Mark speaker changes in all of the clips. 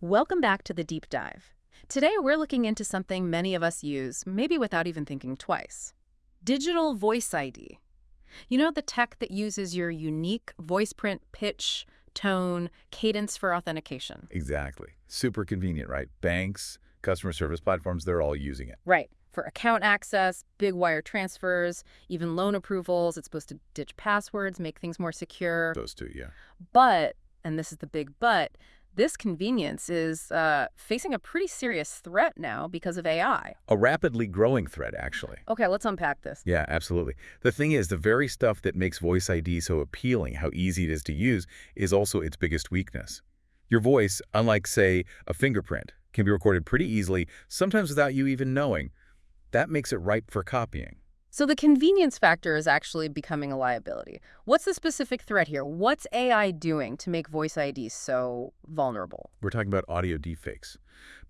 Speaker 1: Welcome back to the Deep Dive. Today we're looking into something many of us use, maybe without even thinking twice. Digital voice ID. You know, the tech that uses your unique voice print, pitch, tone, cadence for authentication.
Speaker 2: Exactly. Super convenient, right? Banks, customer service platforms, they're all using it.
Speaker 1: Right. For account access, big wire transfers, even loan approvals. It's supposed to ditch passwords, make things more secure.
Speaker 2: Those two, yeah.
Speaker 1: But, and this is the big but, this convenience is facing a pretty serious threat now because of AI.
Speaker 2: A rapidly growing threat, actually.
Speaker 1: Okay, let's unpack this.
Speaker 2: Yeah, absolutely. The thing is, the very stuff that makes Voice ID so appealing, how easy it is to use, is also its biggest weakness. Your voice, unlike, say, a fingerprint, can be recorded pretty easily, sometimes without you even knowing. That makes it ripe for copying.
Speaker 1: So the convenience factor is actually becoming a liability. What's the specific threat here? What's AI doing to make Voice ID so vulnerable?
Speaker 2: We're talking about audio deepfakes.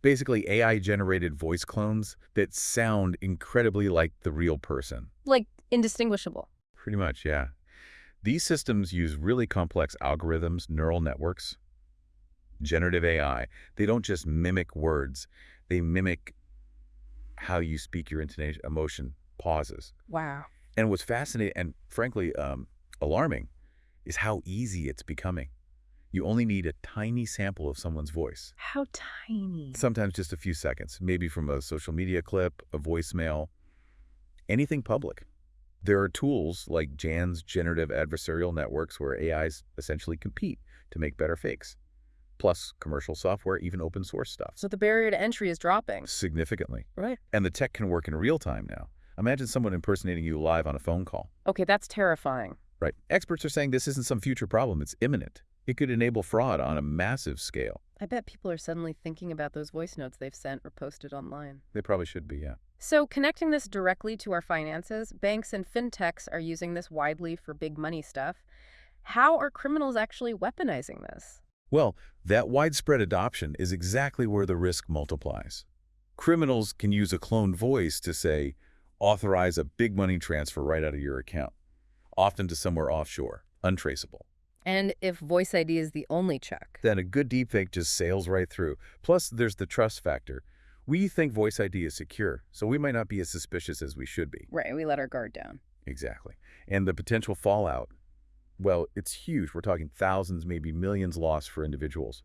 Speaker 2: Basically, AI-generated voice clones that sound incredibly like the real person.
Speaker 1: Like indistinguishable.
Speaker 2: Pretty much, yeah. These systems use really complex algorithms, neural networks, generative AI. They don't just mimic words. They mimic how you speak, your intonation, emotion, pauses.
Speaker 1: Wow.
Speaker 2: And what's fascinating and, frankly, alarming is how easy it's becoming. You only need a tiny sample of someone's voice.
Speaker 1: How tiny?
Speaker 2: Sometimes just a few seconds, maybe from a social media clip, a voicemail, anything public. There are tools like Jan's generative adversarial networks where AIs essentially compete to make better fakes. Plus commercial software, even open source stuff.
Speaker 1: So the barrier to entry is dropping.
Speaker 2: Significantly.
Speaker 1: Right.
Speaker 2: And the tech can work in real time now. Imagine someone impersonating you live on a phone call.
Speaker 1: Okay, that's terrifying.
Speaker 2: Right. Experts are saying this isn't some future problem. It's imminent. It could enable fraud on a massive scale.
Speaker 1: I bet people are suddenly thinking about those voice notes they've sent or posted online.
Speaker 2: They probably should be, yeah.
Speaker 1: So connecting this directly to our finances, banks and fintechs are using this widely for big money stuff. How are criminals actually weaponizing this?
Speaker 2: Well, that widespread adoption is exactly where the risk multiplies. Criminals can use a cloned voice to, say, authorize a big money transfer right out of your account, often to somewhere offshore, untraceable.
Speaker 1: And if Voice ID is the only check?
Speaker 2: Then a good deepfake just sails right through. Plus, there's the trust factor. We think Voice ID is secure, so we might not be as suspicious as we should be.
Speaker 1: Right, we let our guard down.
Speaker 2: Exactly. And the potential fallout, well, it's huge. We're talking thousands, maybe millions lost for individuals.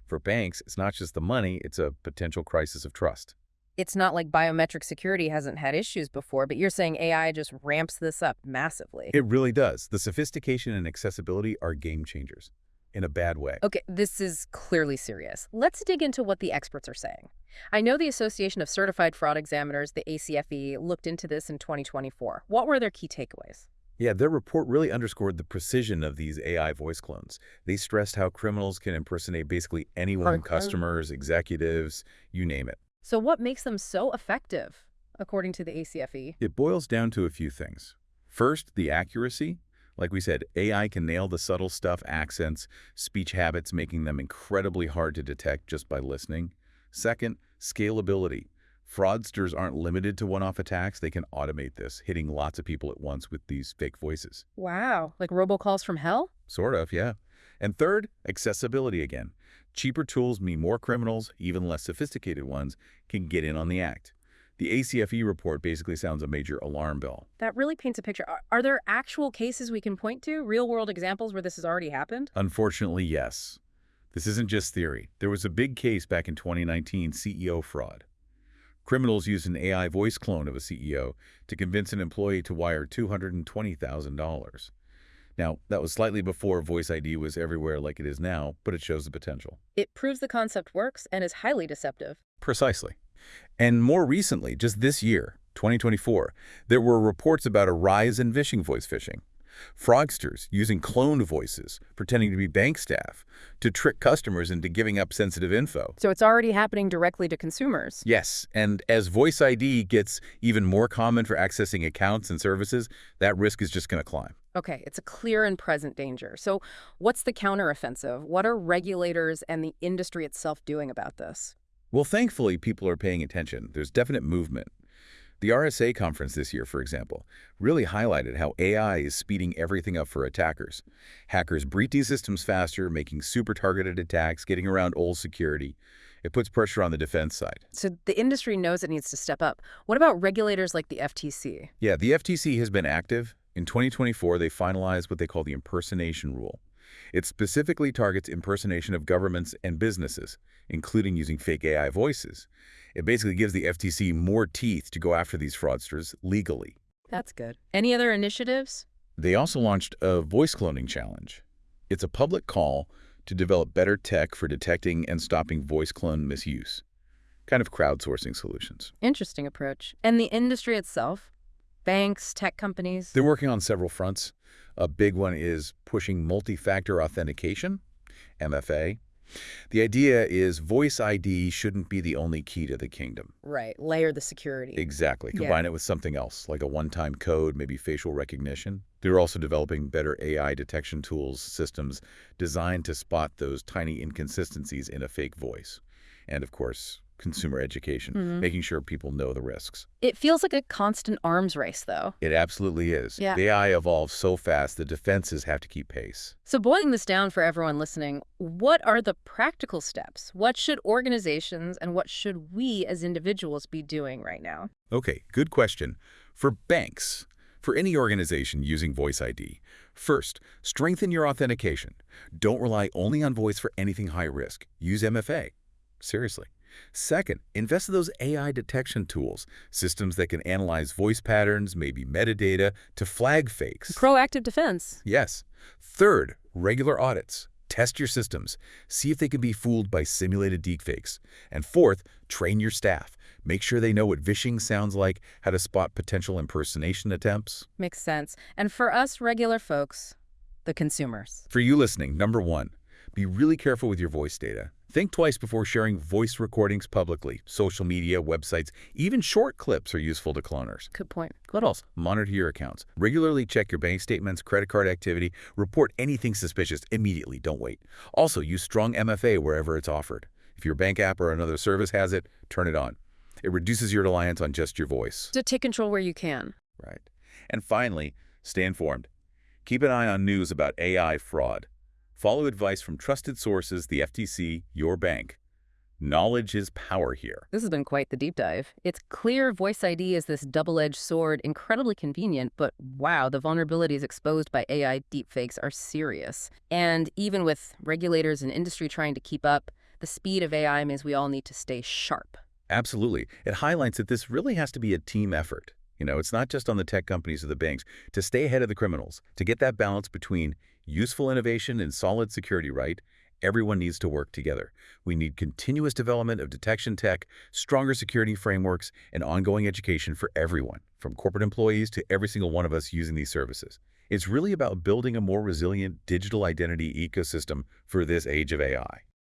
Speaker 2: For banks, it's not just the money, it's a potential crisis of trust.
Speaker 1: It's not like biometric security hasn't had issues before, but you're saying AI just ramps this up massively.
Speaker 2: It really does. The sophistication and accessibility are game changers, in a bad way.
Speaker 1: Okay, this is clearly serious. Let's dig into what the experts are saying. I know the Association of Certified Fraud Examiners, the ACFE, looked into this in 2024. What were their key takeaways?
Speaker 2: Yeah, their report really underscored the precision of these AI voice clones. They stressed how criminals can impersonate basically anyone, customers, executives, you name it.
Speaker 1: So what makes them so effective, according to the ACFE?
Speaker 2: It boils down to a few things. First, the accuracy. Like we said, AI can nail the subtle stuff, accents, speech habits, making them incredibly hard to detect just by listening. Second, scalability. Fraudsters aren't limited to one-off attacks. They can automate this, hitting lots of people at once with these fake voices.
Speaker 1: Wow, like robocalls from hell?
Speaker 2: Sort of, yeah. And third, accessibility again. Cheaper tools mean more criminals, even less sophisticated ones, can get in on the act. The ACFE report basically sounds a major alarm bell.
Speaker 1: That really paints a picture. Are there actual cases we can point to, real-world examples where this has already happened?
Speaker 2: Unfortunately, yes. This isn't just theory. There was a big case back in 2019, CEO fraud. Criminals used an AI voice clone of a CEO to convince an employee to wire $220,000. Now, that was slightly before Voice ID was everywhere like it is now, but it shows the potential.
Speaker 1: It proves the concept works and is highly deceptive.
Speaker 2: Precisely. And more recently, just this year, 2024, there were reports about a rise in voice phishing. Fraudsters using cloned voices, pretending to be bank staff, to trick customers into giving up sensitive info.
Speaker 1: So it's already happening directly to consumers.
Speaker 2: Yes, and as Voice ID gets even more common for accessing accounts and services, that risk is just going to climb.
Speaker 1: Okay, it's a clear and present danger. So what's the counteroffensive? What are regulators and the industry itself doing about this?
Speaker 2: Well, thankfully, people are paying attention. There's definite movement. The RSA conference this year, for example, really highlighted how AI is speeding everything up for attackers. Hackers breach these systems faster, making super targeted attacks, getting around old security. It puts pressure on the defense side.
Speaker 1: So the industry knows it needs to step up. What about regulators like the FTC?
Speaker 2: Yeah, the FTC has been active. In 2024, they finalized what they call the impersonation rule. It specifically targets impersonation of governments and businesses, including using fake AI voices. It basically gives the FTC more teeth to go after these fraudsters legally.
Speaker 1: That's good. Any other initiatives?
Speaker 2: They also launched a voice cloning challenge. It's a public call to develop better tech for detecting and stopping voice clone misuse, kind of crowdsourcing solutions.
Speaker 1: Interesting approach. And the industry itself? Banks, tech companies?
Speaker 2: They're working on several fronts. A big one is pushing multi-factor authentication, MFA. The idea is voice ID shouldn't be the only key to the kingdom.
Speaker 1: Right. Layer the security.
Speaker 2: Exactly.
Speaker 1: Yeah.
Speaker 2: Combine it with something else, like a one-time code, maybe facial recognition. They're also developing better AI detection tools, systems designed to spot those tiny inconsistencies in a fake voice. And, of course, consumer education, making sure people know the risks.
Speaker 1: It feels like a constant arms race, though.
Speaker 2: It absolutely is.
Speaker 1: Yeah.
Speaker 2: The AI evolves so fast, the defenses have to keep pace.
Speaker 1: So boiling this down for everyone listening, what are the practical steps? What should organizations and what should we as individuals be doing right now?
Speaker 2: Okay, good question. For banks, for any organization using Voice ID, first, strengthen your authentication. Don't rely only on voice for anything high risk. Use MFA. Seriously. Second, invest in those AI detection tools, systems that can analyze voice patterns, maybe metadata, to flag fakes.
Speaker 1: Proactive defense.
Speaker 2: Yes. Third, regular audits. Test your systems. See if they can be fooled by simulated deepfakes. And fourth, train your staff. Make sure they know what vishing sounds like, how to spot potential impersonation attempts.
Speaker 1: Makes sense. And for us regular folks, the consumers.
Speaker 2: For you listening, number one, be really careful with your voice data. Think twice before sharing voice recordings publicly. Social media, websites, even short clips are useful to cloners.
Speaker 1: Good point.
Speaker 2: What else? Monitor your accounts. Regularly check your bank statements, credit card activity. Report anything suspicious immediately. Don't wait. Also, use strong MFA wherever it's offered. If your bank app or another service has it, turn it on. It reduces your reliance on just your voice.
Speaker 1: So take control where you can.
Speaker 2: Right. And finally, stay informed. Keep an eye on news about AI fraud. Follow advice from trusted sources, the FTC, your bank. Knowledge is power here.
Speaker 1: This has been quite the deep dive. It's clear Voice ID is this double-edged sword, incredibly convenient, but wow, the vulnerabilities exposed by AI deepfakes are serious. And even with regulators and industry trying to keep up, the speed of AI means we all need to stay sharp.
Speaker 2: Absolutely. It highlights that this really has to be a team effort. It's not just on the tech companies or the banks to stay ahead of the criminals. To get that balance between useful innovation and solid security right, everyone needs to work together. We need continuous development of detection tech, stronger security frameworks, and ongoing education for everyone, from corporate employees to every single one of us using these services. It's really about building a more resilient digital identity ecosystem for this age of AI.